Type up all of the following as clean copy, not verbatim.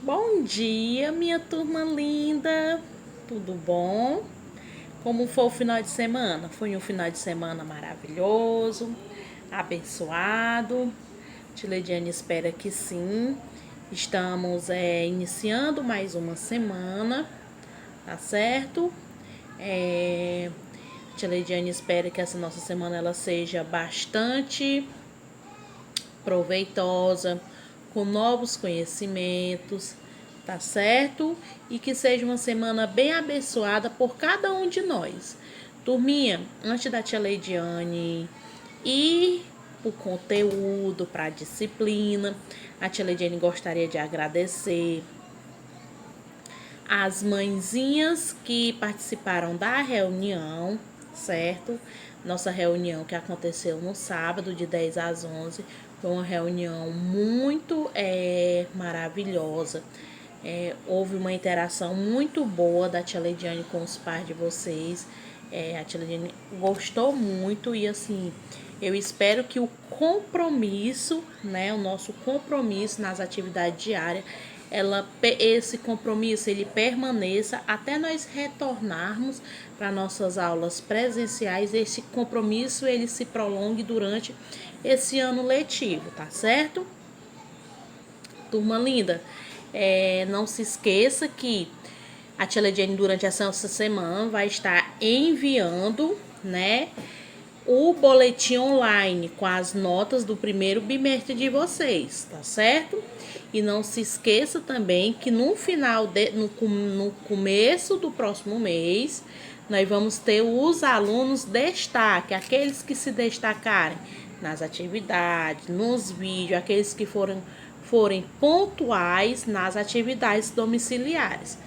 Bom dia, minha turma linda. Tudo bom? Como foi o final de semana? Foi um final de semana maravilhoso, abençoado. Tileidiane espera que sim. Estamos iniciando mais uma semana, tá certo? Tileidiane espera que essa nossa semana ela seja bastante proveitosa, com novos conhecimentos, tá certo? E que seja uma semana bem abençoada por cada um de nós. Turminha, antes da tia Leidiane ir o conteúdo para a disciplina, a tia Leidiane gostaria de agradecer as mãezinhas que participaram da reunião, certo? Nossa reunião que aconteceu no sábado, de 10 às 11, foi uma reunião muito maravilhosa. Houve uma interação muito boa da tia Leidiane com os pais de vocês. A tia Leidiane gostou muito e assim, eu espero que o compromisso, né, o nosso compromisso nas atividades diárias, esse compromisso ele permaneça até nós retornarmos para nossas aulas presenciais. Esse compromisso ele se prolongue durante esse ano letivo, tá certo? Turma linda, não se esqueça que a tia Leidiane durante essa semana vai estar enviando, né, o boletim online com as notas do primeiro bimestre de vocês, tá certo? E não se esqueça também que no começo do próximo mês, nós vamos ter os alunos destaque, aqueles que se destacarem nas atividades, nos vídeos, aqueles que forem pontuais nas atividades domiciliares,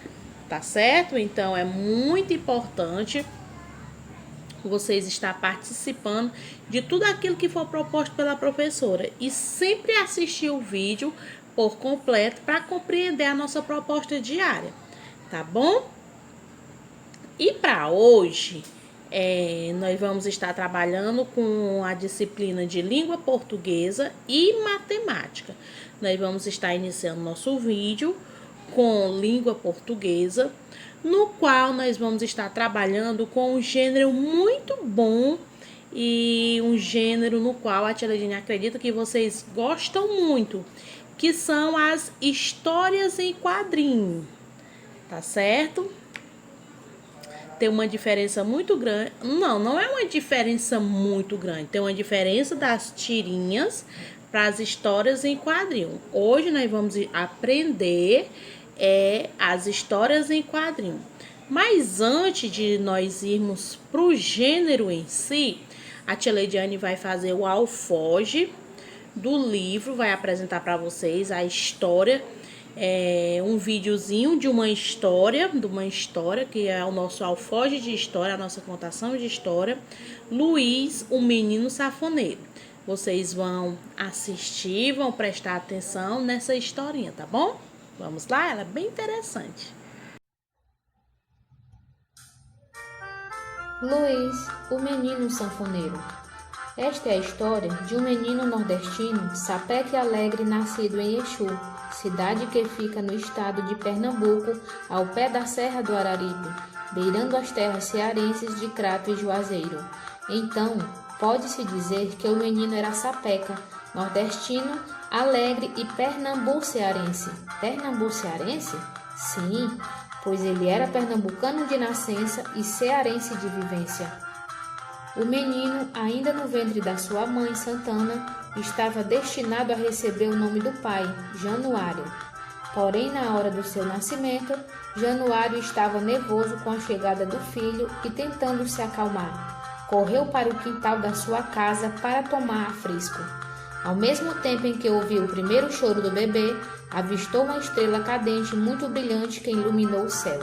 tá certo? Então é muito importante vocês estar participando de tudo aquilo que for proposto pela professora e sempre assistir o vídeo por completo para compreender a nossa proposta diária, tá bom? E para hoje, nós vamos estar trabalhando com a disciplina de língua portuguesa e matemática. Nós vamos estar iniciando nosso vídeo com língua portuguesa, no qual nós vamos estar trabalhando com um gênero muito bom e um gênero no qual a tia Leidiane acredita que vocês gostam muito, que são as histórias em quadrinho, tá certo? Tem uma diferença muito grande. Não é uma diferença muito grande. Tem uma diferença das tirinhas para as histórias em quadrinho. Hoje nós vamos aprender as histórias em quadrinho. Mas antes de nós irmos para o gênero em si, a tia Leidiane vai fazer o alfoge do livro, vai apresentar para vocês a história, um videozinho de uma história, que é o nosso alfoge de história, a nossa contação de história, Luiz, o Menino Safoneiro. Vocês vão assistir, vão prestar atenção nessa historinha, tá bom? Vamos lá, ela é bem interessante. Luiz, o Menino Sanfoneiro. Esta é a história de um menino nordestino, sapeque alegre, nascido em Exu, cidade que fica no estado de Pernambuco, ao pé da Serra do Araripe, beirando as terras cearenses de Crato e Juazeiro. Então, pode-se dizer que o menino era sapeca, nordestino, alegre e pernambucearense. Pernambucearense? Sim, pois ele era pernambucano de nascença e cearense de vivência. O menino, ainda no ventre da sua mãe, Santana, estava destinado a receber o nome do pai, Januário. Porém, na hora do seu nascimento, Januário estava nervoso com a chegada do filho e, tentando se acalmar, correu para o quintal da sua casa para tomar fresco. Ao mesmo tempo em que ouviu o primeiro choro do bebê, avistou uma estrela cadente muito brilhante que iluminou o céu.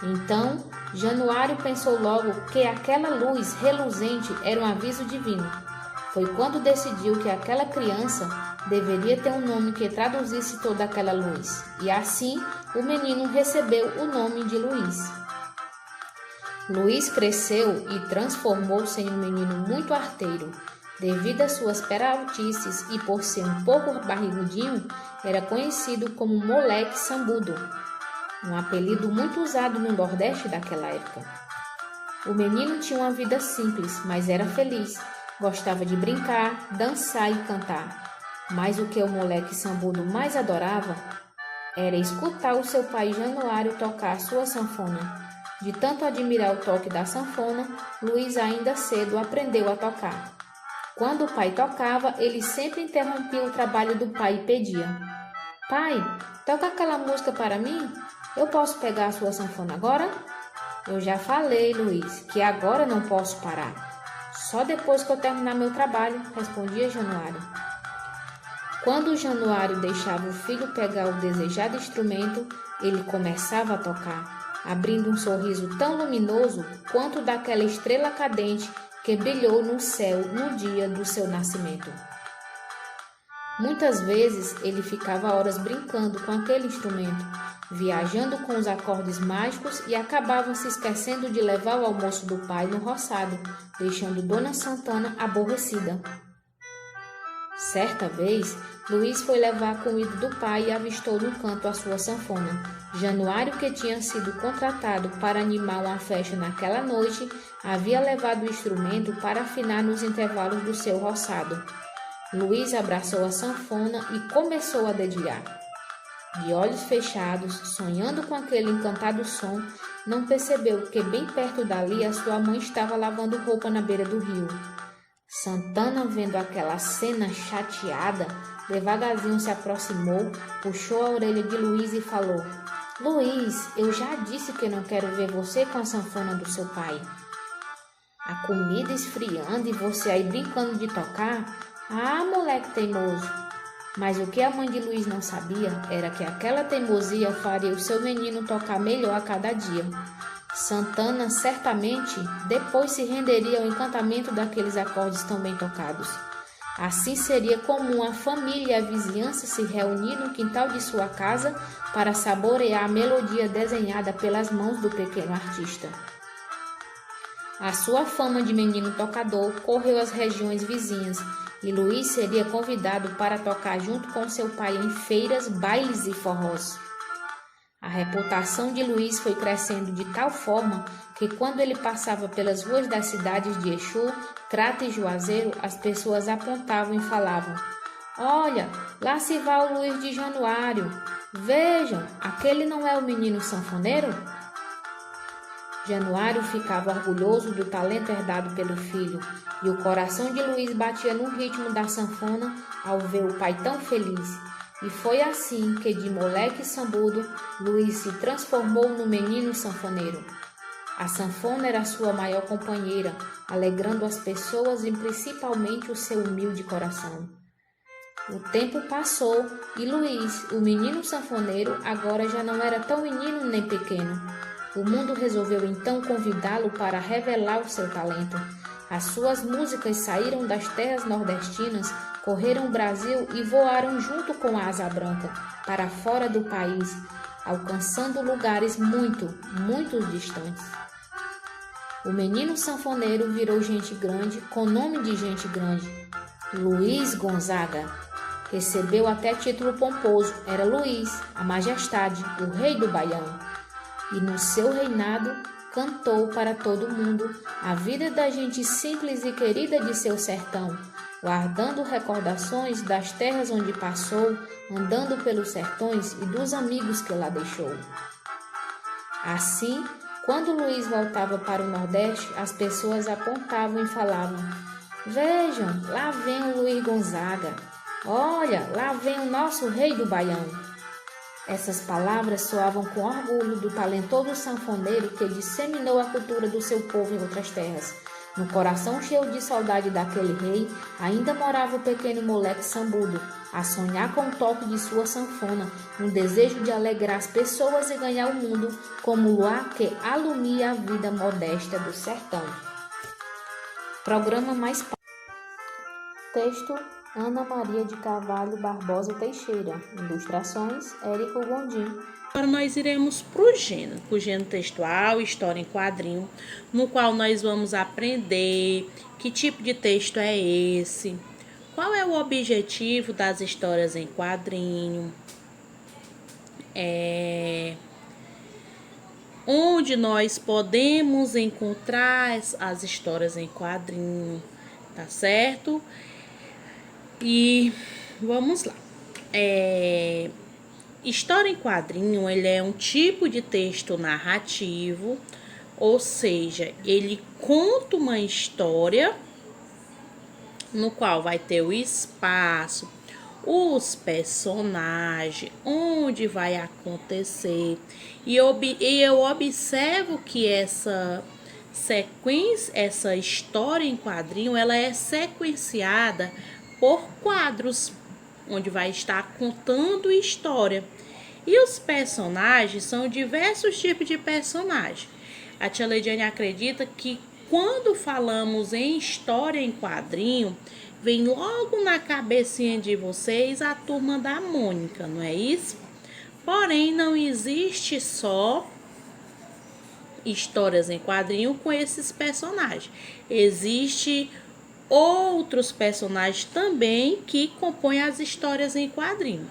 Então, Januário pensou logo que aquela luz reluzente era um aviso divino. Foi quando decidiu que aquela criança deveria ter um nome que traduzisse toda aquela luz. E assim, o menino recebeu o nome de Luiz. Luiz cresceu e transformou-se em um menino muito arteiro. Devido às suas peraltices e por ser um pouco barrigudinho, era conhecido como Moleque Sambudo, um apelido muito usado no Nordeste daquela época. O menino tinha uma vida simples, mas era feliz. Gostava de brincar, dançar e cantar. Mas o que o Moleque Sambudo mais adorava era escutar o seu pai Januário tocar a sua sanfona. De tanto admirar o toque da sanfona, Luiz ainda cedo aprendeu a tocar. Quando o pai tocava, ele sempre interrompia o trabalho do pai e pedia: "Pai, toca aquela música para mim? Eu posso pegar a sua sanfona agora?" "Eu já falei, Luiz, que agora não posso parar. Só depois que eu terminar meu trabalho", respondia Januário. Quando Januário deixava o filho pegar o desejado instrumento, ele começava a tocar, abrindo um sorriso tão luminoso quanto daquela estrela cadente que brilhou no céu no dia do seu nascimento. Muitas vezes ele ficava horas brincando com aquele instrumento, viajando com os acordes mágicos e acabava se esquecendo de levar o almoço do pai no roçado, deixando Dona Santana aborrecida. Certa vez, Luiz foi levar a comida do pai e avistou no canto a sua sanfona. Januário, que tinha sido contratado para animar uma festa naquela noite, havia levado o instrumento para afinar nos intervalos do seu roçado. Luiz abraçou a sanfona e começou a dedilhar. De olhos fechados, sonhando com aquele encantado som, não percebeu que bem perto dali a sua mãe estava lavando roupa na beira do rio. Santana, vendo aquela cena chateada, devagarzinho se aproximou, puxou a orelha de Luiz e falou: "Luiz, eu já disse que não quero ver você com a sanfona do seu pai. A comida esfriando e você aí brincando de tocar? Ah, moleque teimoso!" Mas o que a mãe de Luiz não sabia era que aquela teimosia faria o seu menino tocar melhor a cada dia. Santana certamente depois se renderia ao encantamento daqueles acordes tão bem tocados. Assim seria comum a família e a vizinhança se reunir no quintal de sua casa para saborear a melodia desenhada pelas mãos do pequeno artista. A sua fama de menino tocador correu às regiões vizinhas e Luiz seria convidado para tocar junto com seu pai em feiras, bailes e forrós. A reputação de Luiz foi crescendo de tal forma que quando ele passava pelas ruas das cidades de Exu, Crato e Juazeiro, as pessoas apontavam e falavam: "Olha, lá se vai o Luiz de Januário. Vejam, aquele não é o menino sanfoneiro?" Januário ficava orgulhoso do talento herdado pelo filho, e o coração de Luiz batia no ritmo da sanfona ao ver o pai tão feliz. E foi assim que, de moleque sambudo, Luiz se transformou no menino sanfoneiro. A sanfona era sua maior companheira, alegrando as pessoas e principalmente o seu humilde coração. O tempo passou e Luiz, o menino sanfoneiro, agora já não era tão menino nem pequeno. O mundo resolveu então convidá-lo para revelar o seu talento. As suas músicas saíram das terras nordestinas, correram o Brasil e voaram junto com a asa branca para fora do país, alcançando lugares muito distantes. O menino sanfoneiro virou gente grande, com nome de gente grande, Luiz Gonzaga. Recebeu até título pomposo, era Luiz, a majestade, o rei do Baião. E no seu reinado cantou para todo mundo a vida da gente simples e querida de seu sertão, guardando recordações das terras onde passou, andando pelos sertões e dos amigos que lá deixou. Assim, quando Luiz voltava para o Nordeste, as pessoas apontavam e falavam: "Vejam, lá vem o Luiz Gonzaga. Olha, lá vem o nosso rei do Baião." Essas palavras soavam com orgulho do talentoso sanfoneiro que disseminou a cultura do seu povo em outras terras. No coração cheio de saudade daquele rei, ainda morava o pequeno moleque sambudo, a sonhar com o toque de sua sanfona, um desejo de alegrar as pessoas e ganhar o mundo como o luar que alumia a vida modesta do sertão. Programa Mais Texto Ana Maria de Carvalho Barbosa Teixeira. Ilustrações, Érico Gondim. Agora nós iremos para o gênero textual, história em quadrinho, no qual nós vamos aprender que tipo de texto é esse, qual é o objetivo das histórias em quadrinho, onde nós podemos encontrar as histórias em quadrinho, tá certo? E vamos lá. História em quadrinho, ele é um tipo de texto narrativo, ou seja, ele conta uma história no qual vai ter o espaço, os personagens, onde vai acontecer. E eu observo que essa sequência, essa história em quadrinho, ela é sequenciada por quadros, onde vai estar contando história. E os personagens são diversos tipos de personagens. A tia Leidiane acredita que quando falamos em história em quadrinho, vem logo na cabecinha de vocês a Turma da Mônica, não é isso? Porém, não existe só histórias em quadrinho com esses personagens. Existem outros personagens também que compõem as histórias em quadrinho.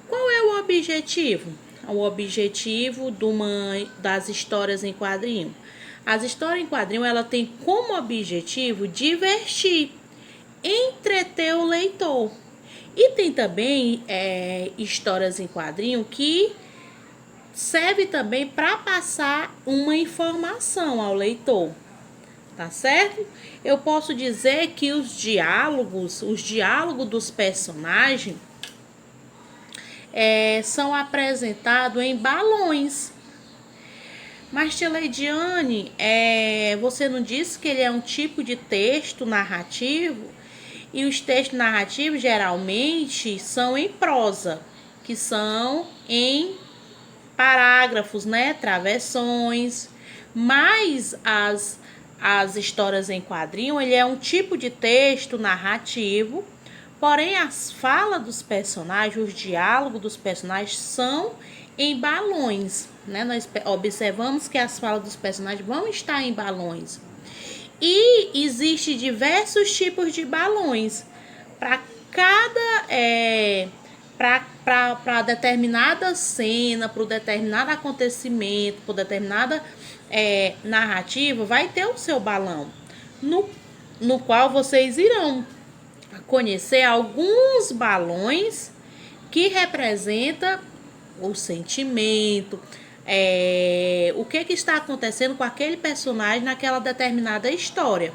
Qual é o objetivo? O objetivo das histórias em quadrinho. As histórias em quadrinho, ela tem como objetivo divertir, entreter o leitor. E tem também histórias em quadrinho que serve também para passar uma informação ao leitor. Tá certo? Eu posso dizer que os diálogos dos personagens são apresentados em balões. Mas, tia Leidiane, você não disse que ele é um tipo de texto narrativo? E os textos narrativos geralmente são em prosa, que são em parágrafos, né? Travessões. Mas as histórias em quadrinho, ele é um tipo de texto narrativo, porém as falas dos personagens, os diálogos dos personagens são em balões, né? Nós observamos que as falas dos personagens vão estar em balões. E existe diversos tipos de balões para cada para determinada cena, para determinado acontecimento, para determinada narrativa, vai ter o seu balão, no qual vocês irão conhecer alguns balões que representam o sentimento, o que está acontecendo com aquele personagem naquela determinada história.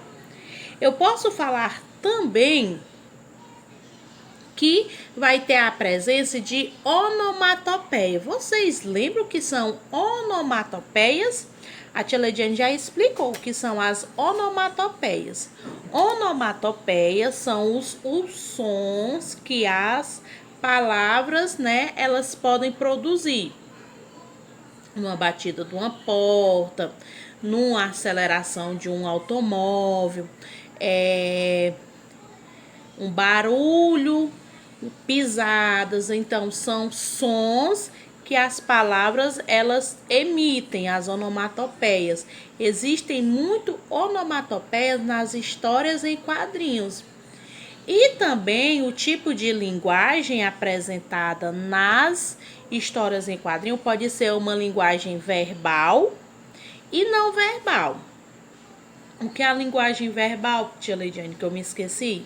Eu posso falar também que vai ter a presença de onomatopeia. Vocês lembram o que são onomatopeias? A tia Leidiane já explicou o que são as onomatopeias. Onomatopeias são os sons que as palavras, né, elas podem produzir. Numa batida de uma porta, numa aceleração de um automóvel, um barulho, pisadas. Então, são sons que as palavras elas emitem, as onomatopeias. Existem muito onomatopeias nas histórias em quadrinhos. E também o tipo de linguagem apresentada nas histórias em quadrinho pode ser uma linguagem verbal e não verbal. O que é a linguagem verbal, tia Leidiane, que eu me esqueci?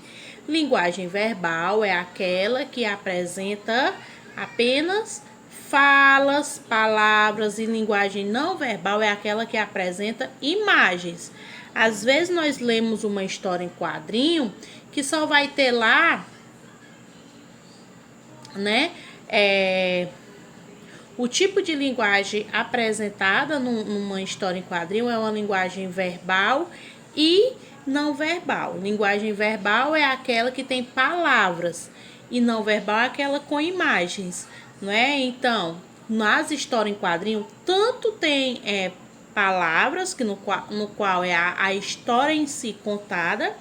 Linguagem verbal é aquela que apresenta apenas falas, palavras, e linguagem não verbal é aquela que apresenta imagens. Às vezes nós lemos uma história em quadrinho que só vai ter lá, né, o tipo de linguagem apresentada numa história em quadrinho é uma linguagem verbal e não verbal. Linguagem verbal é aquela que tem palavras e não verbal é aquela com imagens, não é? Então, nas histórias em quadrinho, tanto tem palavras, que no qual é a história em si contada,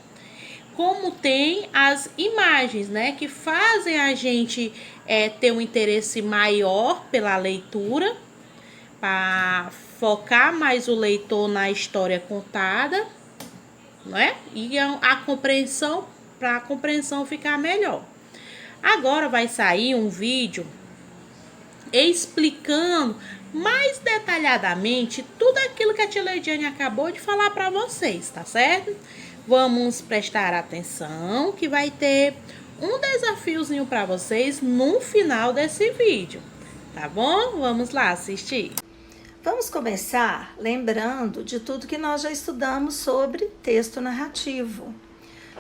como tem as imagens, né, que fazem a gente ter um interesse maior pela leitura, para focar mais o leitor na história contada, né, e a compreensão, para a compreensão ficar melhor. Agora vai sair um vídeo explicando mais detalhadamente tudo aquilo que a tia Leidiane acabou de falar para vocês, tá certo? Vamos prestar atenção que vai ter um desafiozinho para vocês no final desse vídeo, tá bom? Vamos lá assistir. Vamos começar lembrando de tudo que nós já estudamos sobre texto narrativo.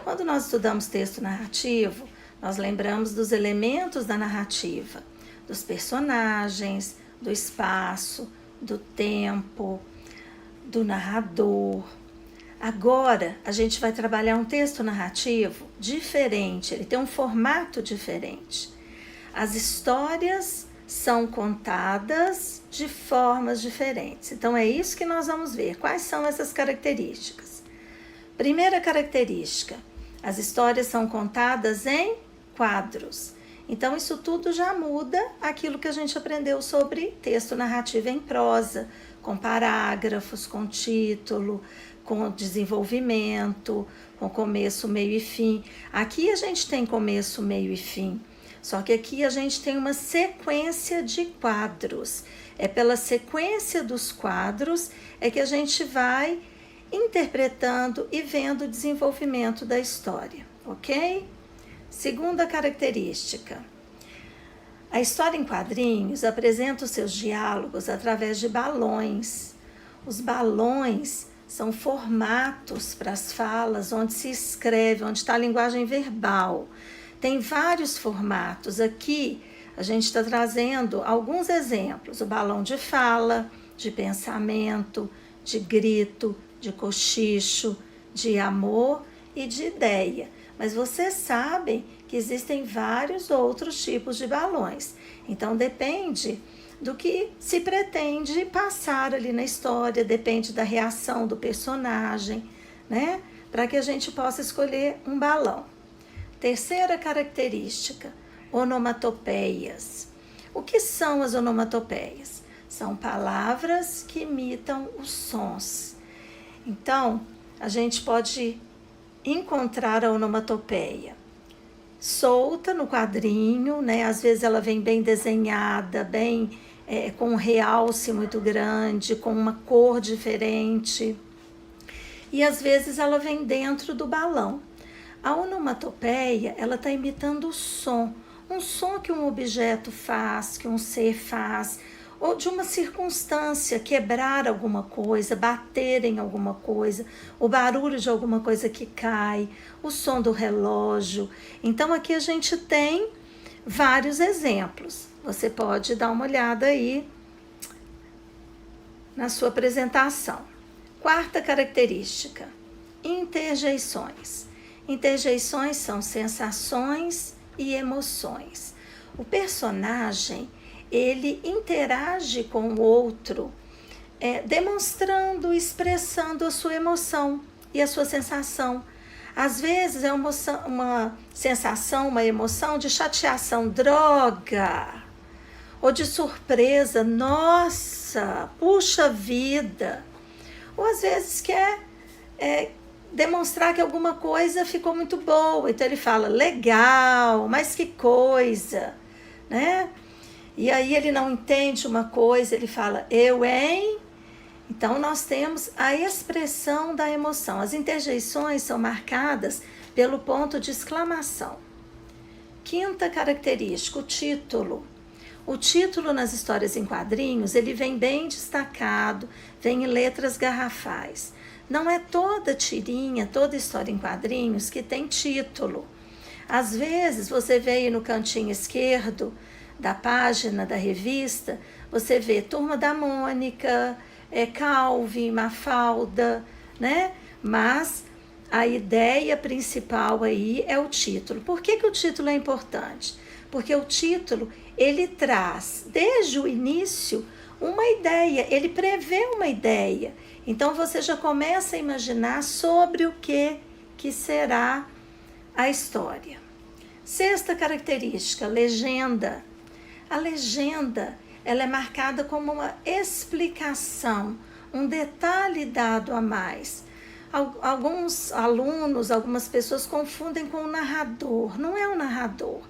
Quando nós estudamos texto narrativo, nós lembramos dos elementos da narrativa, dos personagens, do espaço, do tempo, do narrador. Agora, a gente vai trabalhar um texto narrativo diferente, ele tem um formato diferente. As histórias são contadas de formas diferentes. Então, é isso que nós vamos ver. Quais são essas características? Primeira característica, as histórias são contadas em quadros. Então, isso tudo já muda aquilo que a gente aprendeu sobre texto narrativo em prosa, com parágrafos, com título, com desenvolvimento, com começo, meio e fim. Aqui a gente tem começo, meio e fim. Só que aqui a gente tem uma sequência de quadros. É pela sequência dos quadros é que a gente vai interpretando e vendo o desenvolvimento da história, ok? Segunda característica. A história em quadrinhos apresenta os seus diálogos através de balões. Os balões são formatos para as falas, onde se escreve, onde está a linguagem verbal. Tem vários formatos. Aqui a gente está trazendo alguns exemplos. O balão de fala, de pensamento, de grito, de cochicho, de amor e de ideia. Mas vocês sabem que existem vários outros tipos de balões. Então, depende do que se pretende passar ali na história, depende da reação do personagem, né? Para que a gente possa escolher um balão. Terceira característica, onomatopeias. O que são as onomatopeias? São palavras que imitam os sons. Então, a gente pode encontrar a onomatopeia solta no quadrinho, né? Às vezes ela vem bem desenhada, bem com um realce muito grande, com uma cor diferente. E às vezes ela vem dentro do balão. A onomatopeia, ela está imitando o som, um som que um objeto faz, que um ser faz, ou de uma circunstância, quebrar alguma coisa, bater em alguma coisa, o barulho de alguma coisa que cai, o som do relógio. Então, aqui a gente tem vários exemplos. Você pode dar uma olhada aí na sua apresentação. Quarta característica, interjeições. Interjeições são sensações e emoções. O personagem, ele interage com o outro, demonstrando, expressando a sua emoção e a sua sensação. Às vezes é uma sensação, uma emoção de chateação, droga, ou de surpresa, nossa, puxa vida. Ou às vezes quer demonstrar que alguma coisa ficou muito boa, então ele fala, legal, mas que coisa, né? E aí ele não entende uma coisa, ele fala, eu, hein? Então, nós temos a expressão da emoção. As interjeições são marcadas pelo ponto de exclamação. Quinta característica, o título. O título nas histórias em quadrinhos, ele vem bem destacado, vem em letras garrafais. Não é toda tirinha, toda história em quadrinhos que tem título. Às vezes, você vê aí no cantinho esquerdo da página da revista, você vê Turma da Mônica, Calvin, Mafalda, né? Mas a ideia principal aí é o título. Por que o título é importante? Porque o título, ele traz, desde o início, uma ideia, ele prevê uma ideia. Então, você já começa a imaginar sobre o que será a história. Sexta característica, legenda. A legenda, ela é marcada como uma explicação, um detalhe dado a mais. Alguns alunos, algumas pessoas confundem com o narrador. Não é o narrador,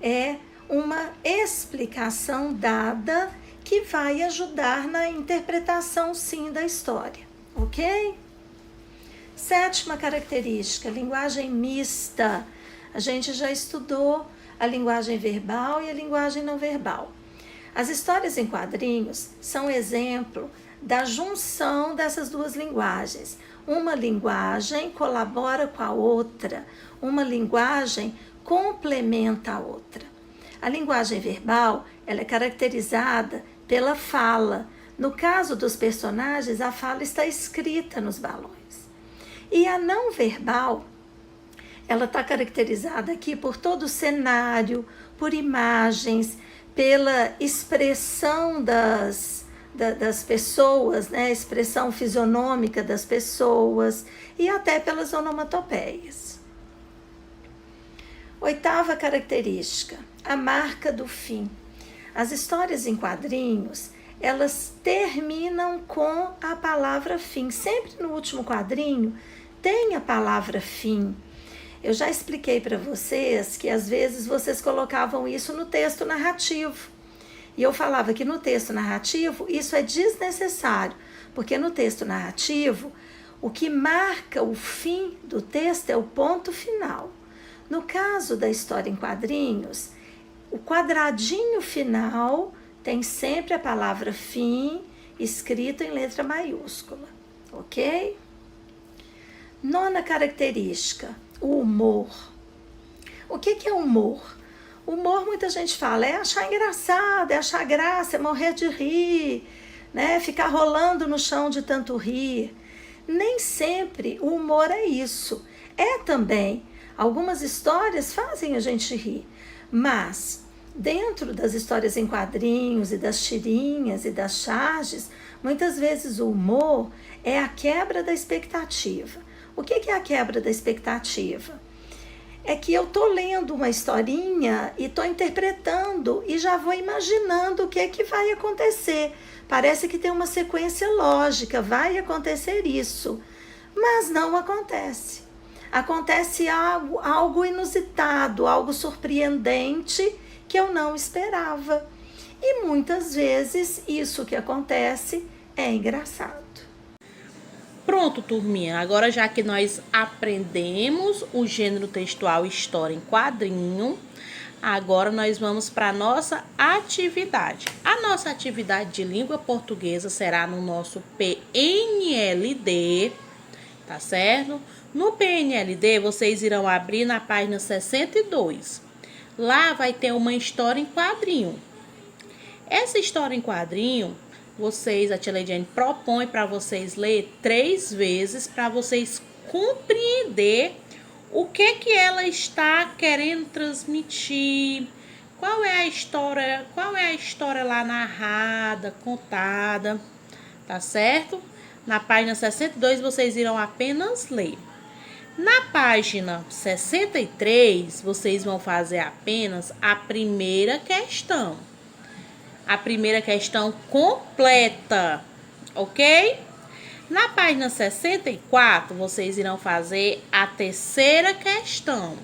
é uma explicação dada que vai ajudar na interpretação, sim, da história, ok? Sétima característica, linguagem mista. A gente já estudou a linguagem verbal e a linguagem não verbal. As histórias em quadrinhos são exemplo da junção dessas duas linguagens. Uma linguagem colabora com a outra, uma linguagem complementa a outra. A linguagem verbal, ela é caracterizada pela fala. No caso dos personagens, a fala está escrita nos balões. E a não verbal, ela está caracterizada aqui por todo o cenário, por imagens, pela expressão das pessoas, né? Expressão fisionômica das pessoas e até pelas onomatopeias. Oitava característica, a marca do fim. As histórias em quadrinhos, elas terminam com a palavra fim. Sempre no último quadrinho tem a palavra fim. Eu já expliquei para vocês que às vezes vocês colocavam isso no texto narrativo. E eu falava que no texto narrativo isso é desnecessário, porque no texto narrativo o que marca o fim do texto é o ponto final. No caso da história em quadrinhos, o quadradinho final tem sempre a palavra fim escrita em letra maiúscula, ok? Nona característica, o humor. O que é humor? Humor, muita gente fala, é achar engraçado, é achar graça, é morrer de rir, né? Ficar rolando no chão de tanto rir. Nem sempre o humor é isso. É também. Algumas histórias fazem a gente rir, mas dentro das histórias em quadrinhos e das tirinhas e das charges, muitas vezes o humor é a quebra da expectativa. O que é a quebra da expectativa? É que eu estou lendo uma historinha e estou interpretando e já vou imaginando o que vai acontecer. Parece que tem uma sequência lógica, vai acontecer isso, mas não acontece. Acontece algo inusitado, algo surpreendente que eu não esperava. E muitas vezes isso que acontece é engraçado. Pronto, turminha. Agora, já que nós aprendemos o gênero textual história em quadrinho, agora nós vamos para a nossa atividade. A nossa atividade de língua portuguesa será no nosso PNLD, tá certo? No PNLD, vocês irão abrir na página 62. Lá vai ter uma história em quadrinho. Essa história em quadrinho, a tia Leidiane propõe para vocês ler 3 vezes para vocês compreender o que ela está querendo transmitir, qual é a história lá narrada, contada, tá certo? Na página 62 vocês irão apenas ler. Na página 63, vocês vão fazer apenas a primeira questão. A primeira questão completa, ok? Na página 64, vocês irão fazer a terceira questão.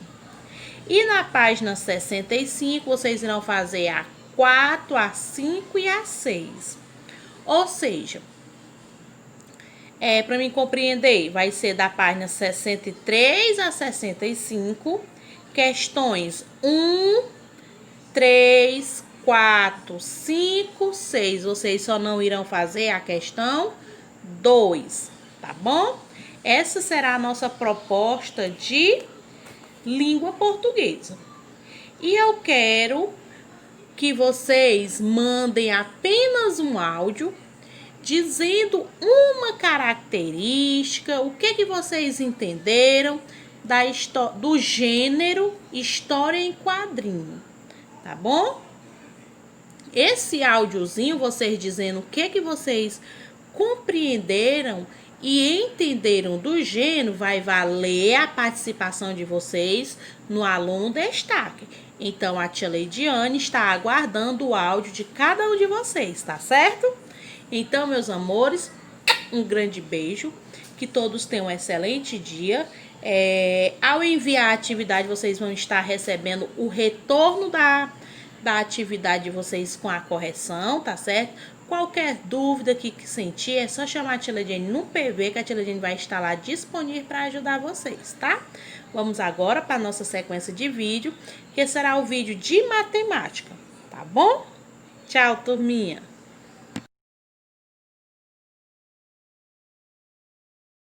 E na página 65, vocês irão fazer a 4, a 5 e a 6. Ou seja, para mim compreender, vai ser da página 63 a 65, questões 1, 3, 4, 5, 6. Vocês só não irão fazer a questão 2, tá bom? Essa será a nossa proposta de língua portuguesa. E eu quero que vocês mandem apenas um áudio dizendo uma característica, o que vocês entenderam do gênero história em quadrinho, tá bom? Esse áudiozinho, vocês dizendo o que vocês compreenderam e entenderam do gênero, vai valer a participação de vocês no Aluno Destaque. Então, a tia Leidiane está aguardando o áudio de cada um de vocês, tá certo? Então, meus amores, um grande beijo, que todos tenham um excelente dia. Ao enviar a atividade, vocês vão estar recebendo o retorno da atividade de vocês com a correção, tá certo? Qualquer dúvida que sentir, é só chamar a tia Leidiane no PV, que a tia Leidiane vai estar lá disponível para ajudar vocês, tá? Vamos agora para a nossa sequência de vídeo, que será o vídeo de matemática, tá bom? Tchau, turminha!